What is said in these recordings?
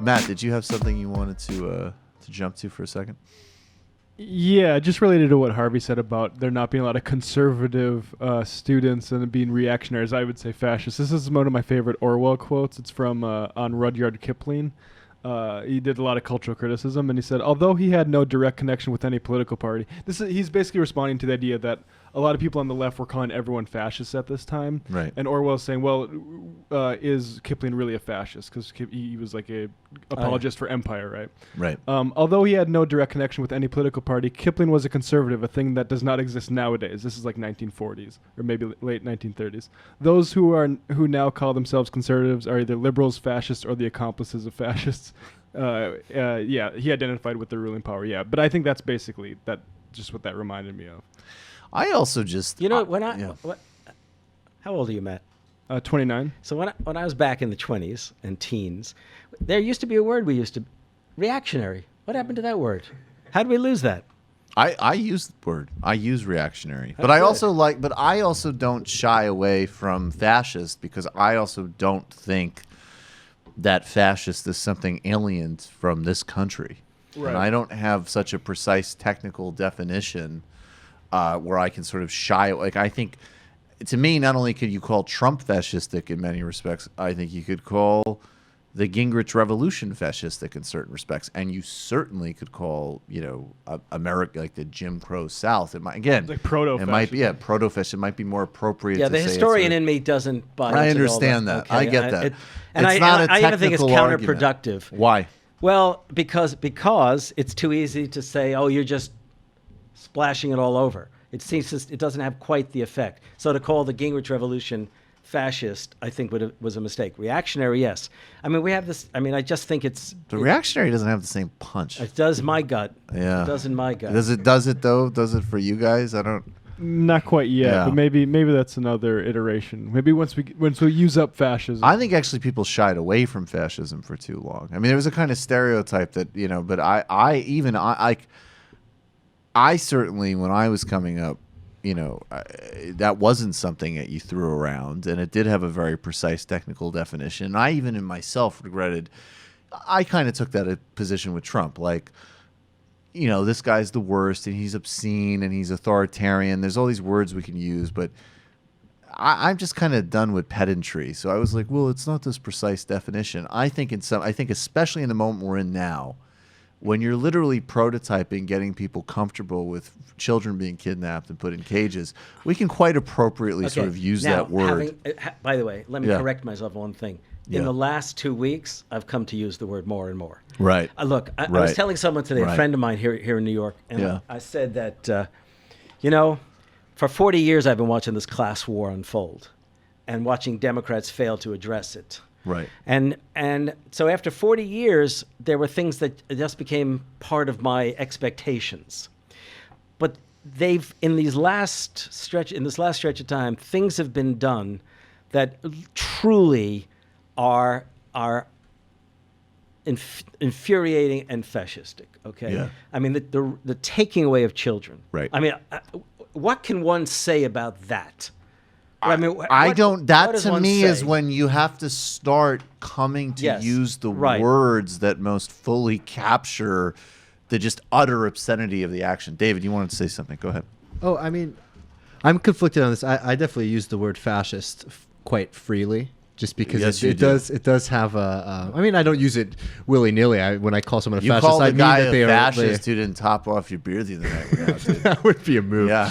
Matt, did you have something you wanted to jump to for a second? Yeah, just related to what Harvey said about there not being a lot of conservative students and being reactionaries, I would say fascists. This is one of my favorite Orwell quotes. It's from on Rudyard Kipling. He did a lot of cultural criticism, and he said, although he had no direct connection with any political party, he's basically responding to the idea that a lot of people on the left were calling everyone fascist at this time. Right. And Orwell's saying, well, is Kipling really a fascist? Because he was like a apologist for empire, right? Right. Although he had no direct connection with any political party, Kipling was a conservative, a thing that does not exist nowadays. This is like 1940s or maybe late 1930s. Those who now call themselves conservatives are either liberals, fascists, or the accomplices of fascists. Yeah, he identified with the ruling power. Yeah, but I think that's basically just what that reminded me of. I also just how old are you, Matt? 29. So when I was back in the 20s and teens, there used to be a word reactionary. What happened to that word? How did we lose that? I use the word. I use reactionary. But I also don't shy away from fascist, because I also don't think that fascist is something alien from this country. Right. And I don't have such a precise technical definition where I can sort of shy. Like, I think, to me, not only could you call Trump fascistic in many respects, I think you could call the Gingrich Revolution fascistic in certain respects, and you certainly could call, America, like the Jim Crow South. It might, again, like proto-fascist. It might be proto-fascist. It might be more appropriate. Yeah, to the say historian in me doesn't buy into all that. I understand that. Okay. I get that. I even think it's counterproductive. Why? Well, because it's too easy to say, oh, you're just splashing it all over. It seems it doesn't have quite the effect. So to call the Gingrich Revolution fascist, I think was a mistake. Reactionary, yes. I mean, we have this. I mean, I just think the reactionary doesn't have the same punch. It does my gut. Yeah, it does in my gut. Does it though? Does it for you guys? I don't. Not quite yet, Yeah. but maybe that's another iteration. Maybe once we use up fascism. I think actually people shied away from fascism for too long. I mean, there was a kind of stereotype that, but I certainly, when I was coming up, that wasn't something that you threw around, and it did have a very precise technical definition. And I even in myself regretted, I kind of took that position with Trump, like, this guy's the worst, and he's obscene, and he's authoritarian. There's all these words we can use, but I'm just kind of done with pedantry. So I was like, well, it's not this precise definition. I think especially in the moment we're in now, when you're literally prototyping getting people comfortable with children being kidnapped and put in cages, we can quite appropriately sort of use that word. By the way, let me correct myself on one thing. In the last 2 weeks, I've come to use the word more and more. Right. Look, I was telling someone today, a friend of mine here in New York, and I said that, for 40 years I've been watching this class war unfold and watching Democrats fail to address it. Right. And so after 40 years, there were things that just became part of my expectations. But in this last stretch of time, things have been done that truly are infuriating and fascistic. Okay. Yeah. I mean, the taking away of children. Right. I mean, what can one say about that? That to me is when you have to start coming to use the words that most fully capture the just utter obscenity of the action. David, you wanted to say something. Go ahead. Oh, I mean, I'm conflicted on this. I definitely use the word fascist quite freely. Just because it does have a. I mean, I don't use it willy nilly. When I call someone a fascist, call the I mean guy that they a are fascist who didn't top off your beer the other night. That would be a move. Yeah.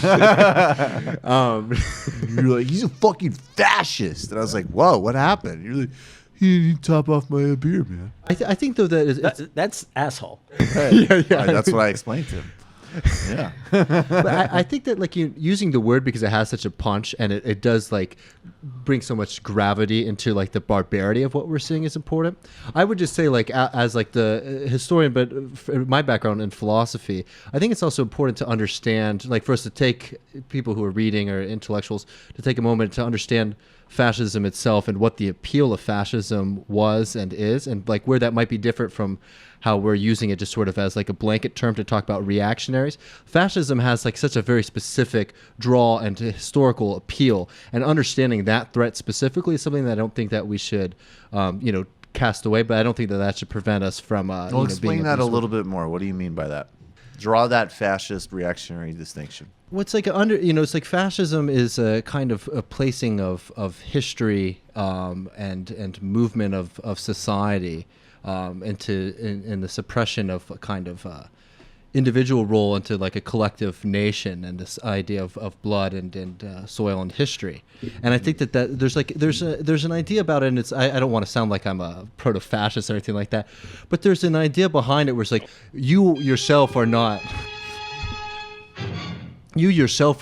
You're like, he's a fucking fascist, and I was like, whoa, what happened? You're like, he didn't top off my beer, man. I think though that that's asshole. Yeah. That's what I explained to him. Yeah. But I think that using the word because it has such a punch and it does bring so much gravity into the barbarity of what we're seeing is important. I would just say as the historian, but my background in philosophy, I think it's also important to understand, for us to take people who are reading or intellectuals to take a moment to understand fascism itself and what the appeal of fascism was and is, and where that might be different from how we're using it just sort of as a blanket term to talk about reactionaries. Fascism has such a very specific draw and historical appeal, and understanding that threat specifically is something that I don't think that we should cast away, but I don't think that should prevent us from Well, explain being that a abused. little bit more. What do you mean by that? Draw that fascist reactionary distinction. What's like it's like fascism is a kind of a placing of history and movement of society in the suppression of a kind of individual role into like a collective nation, and this idea of blood and soil and history. And I think that there's an idea about it, and I don't want to sound like I'm a proto-fascist or anything like that, but there's an idea behind it where it's like you yourself are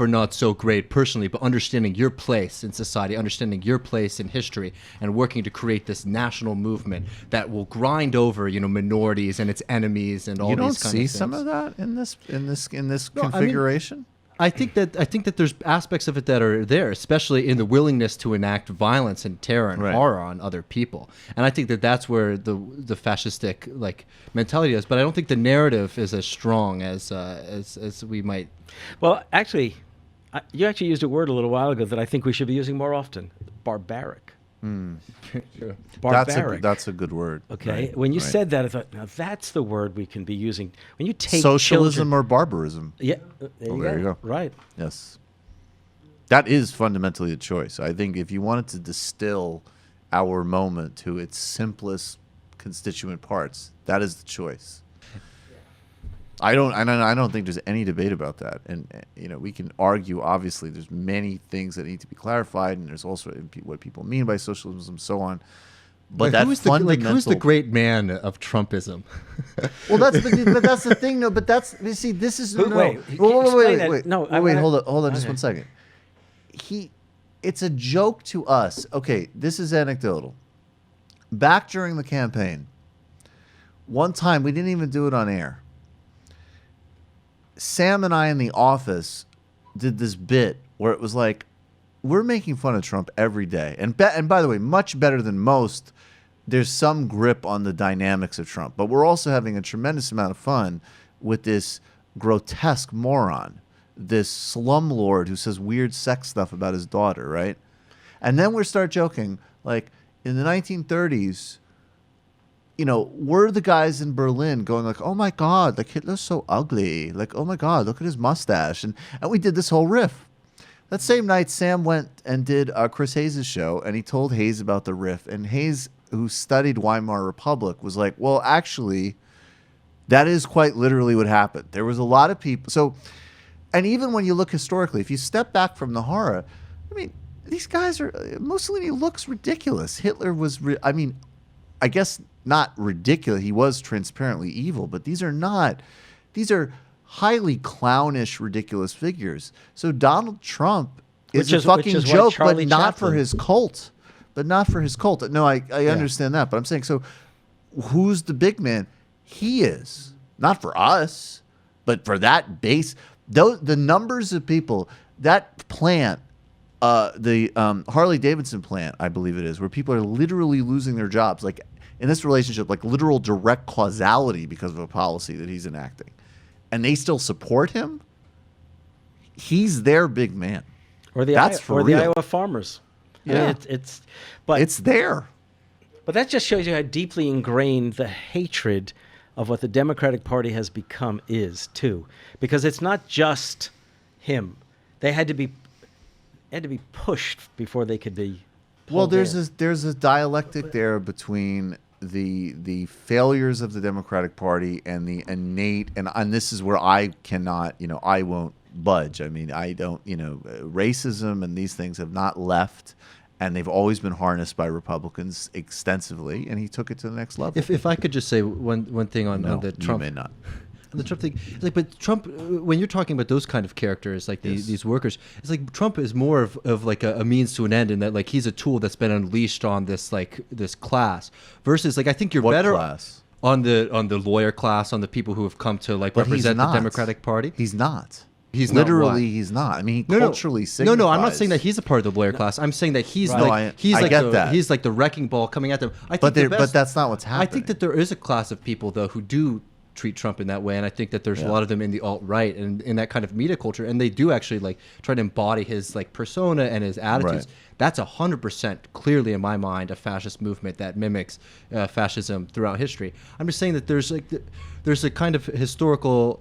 not so great personally, but understanding your place in society, understanding your place in history, and working to create this national movement that will grind over, minorities and its enemies and all You don't these kind see of things. some of that in this No, I mean, configuration? I think that there's aspects of it that are there, especially in the willingness to enact violence and terror and Right. horror on other people. And I think that that's where the fascistic like mentality is. But I don't think the narrative is as strong as we might. Well, actually, you actually used a word a little while ago that I think we should be using more often: barbaric. Sure. Barbaric. That's a good word. Okay. Right, When you right. said that, I thought, now that's the word we can be using. When you take Socialism children, or barbarism. yeah, there you go. Right. Yes. That is fundamentally a choice. I think if you wanted to distill our moment to its simplest constituent parts, that is the choice. I don't think there's any debate about that. And we can argue, obviously, there's many things that need to be clarified, and there's also what people mean by socialism and so on. But that who's fundamental... who's the great man of Trumpism? Well, but that's the thing, though. But you see, this is Who- no. wait, Wait, can you explain that? wait. No, I wait. wanna- Hold on, just okay. 1 second. It's a joke to us. Okay, this is anecdotal. Back during the campaign, one time we didn't even do it on air. Sam and I in the office did this bit where it was like, we're making fun of Trump every day, and by the way, much better than most. There's some grip on the dynamics of Trump, but we're also having a tremendous amount of fun with this grotesque moron, this slumlord who says weird sex stuff about his daughter, right? And then we start joking, like, in the 1930s, we're the guys in Berlin going like, oh my God, like Hitler's so ugly. Like, oh my God, look at his mustache. And we did this whole riff. That same night, Sam went and did Chris Hayes' show, and he told Hayes about the riff. And Hayes, who studied Weimar Republic, was like, well, actually, that is quite literally what happened. There was a lot of people. So, and even when you look historically, if you step back from the horror, I mean, these guys Mussolini looks ridiculous. Hitler was, I guess not ridiculous. He was transparently evil, but these are highly clownish, ridiculous figures. So Donald Trump is a fucking which is why joke, but Charlie not for Chaplin- his cult. But not for his cult. No, I understand that, but I'm saying, so who's the big man? He is. Not for us, but for that base. The numbers of people, that plant, the Harley Davidson plant, I believe it is, where people are literally losing their jobs, like in this relationship, like literal direct causality because of a policy that he's enacting. And they still support him? He's their big man. Or the That's for the real. Iowa farmers. I Yeah. mean, but It's there. But that just shows you how deeply ingrained the hatred of what the Democratic Party has become is, too. Because it's not just him. They had to be pushed before they could be Well, pulled in. there's a dialectic there between the failures of the Democratic Party and the innate, and this is where I cannot, I won't budge. I mean, I don't, racism and these things have not left, and they've always been harnessed by Republicans extensively, and he took it to the next level. If I could just say one thing on No, the you Trump may not. The Trump thing, it's like, but Trump, when you're talking about those kind of characters, like Yes. these workers, it's like Trump is more of like a means to an end, in that like he's a tool that's been unleashed on this class. Versus, like, I think you're What better class? on the lawyer class, on the people who have come to like But he's represent the not. Democratic Party. He's not. He's not literally what? he's not. I mean, he No, culturally no, I'm not signifies- saying that he's a part of the lawyer class. I'm saying that he's Right. No, like he's I like get that. he's like the wrecking ball coming at them. I think But the there, best- but that's not what's I happening. think that there is a class of people though who do treat Trump in that way. And I think that there's a lot of them in the alt-right and in that kind of media culture. And they do actually like try to embody his like persona and his attitudes. Right. That's 100% clearly in my mind a fascist movement that mimics fascism throughout history. I'm just saying that there's a kind of historical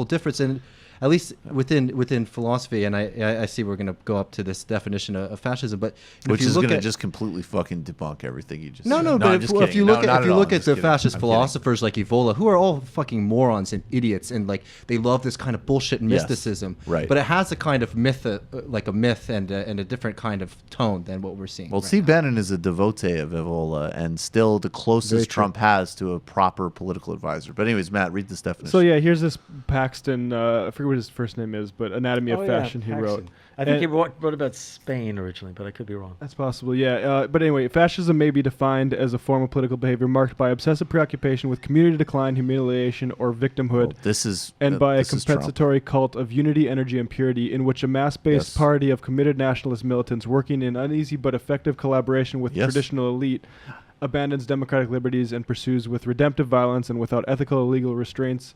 difference, and at least within philosophy, and I see we're going to go up to this definition of fascism, but which is going to just completely fucking debunk everything you just said. But if you look at the fascist I'm philosophers like Evola, who are all fucking morons and idiots, and like they love this kind of bullshit mysticism, right. But it has a kind of myth, like a myth and a different kind of tone than what we're seeing. Well, right Steve now. Bannon is a devotee of Evola and still the closest Trump has to a proper political advisor. But anyways, Matt, read this definition. So yeah, here's this Paxton. I forget what his first name is, but Anatomy of Fashion he wrote. I think he wrote about Spain originally, but I could be wrong. That's possible, yeah. But anyway, fascism may be defined as a form of political behavior marked by obsessive preoccupation with community decline, humiliation, or victimhood, by a compensatory cult of unity, energy, and purity, in which a mass-based party of committed nationalist militants working in uneasy but effective collaboration with traditional elite abandons democratic liberties and pursues with redemptive violence and without ethical or legal restraints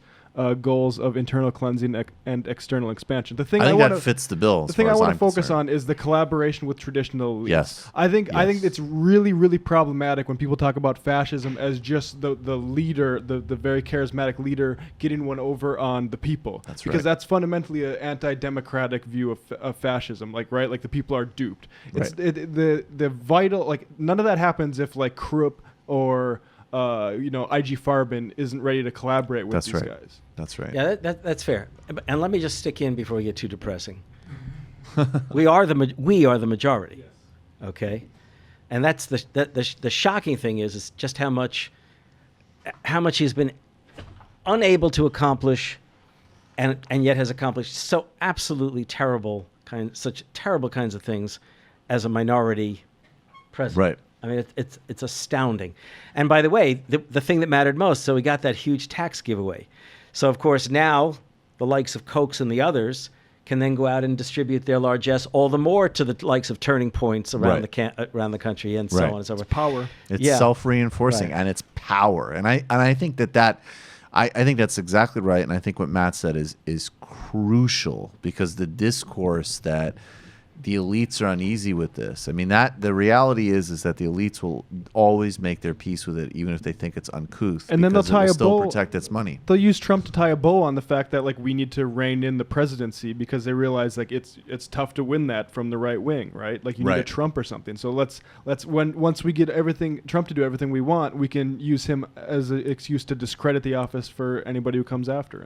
goals of internal cleansing and external expansion. The thing I think that fits the bill. The thing I want to focus on is the collaboration with traditional elites. Yes. I think it's really, really problematic when people talk about fascism as just the leader, the very charismatic leader getting one over on the people. That's because right. that's fundamentally an anti-democratic view of fascism. Like, right? Like the people are duped. Right. The vital, like none of that happens if like Krupp or IG Farben isn't ready to collaborate with these guys. That's right. Yeah, that's fair. And let me just stick in before we get too depressing. we are the majority. Yes. Okay, and that's the shocking thing is just how much he's been unable to accomplish, and yet has accomplished so absolutely such terrible kinds of things as a minority president. Right. I mean, it's astounding. And by the way, the thing that mattered most, so we got that huge tax giveaway. So, of course, now the likes of Kochs and the others can then go out and distribute their largesse all the more to the likes of turning points around around the country and so on and so forth. It's power. It's self-reinforcing and it's power. And I think I think that's exactly right. And I think what Matt said is crucial, because the discourse that the elites are uneasy with this. I mean, that the reality is that the elites will always make their peace with it, even if they think it's uncouth. And then they'll tie a bow. Protect its money. They'll use Trump to tie a bow on the fact that like we need to rein in the presidency because they realize like it's tough to win that from the right wing, right? Like you need a Trump or something. So let's once we get Trump to do everything we want, we can use him as an excuse to discredit the office for anybody who comes after him.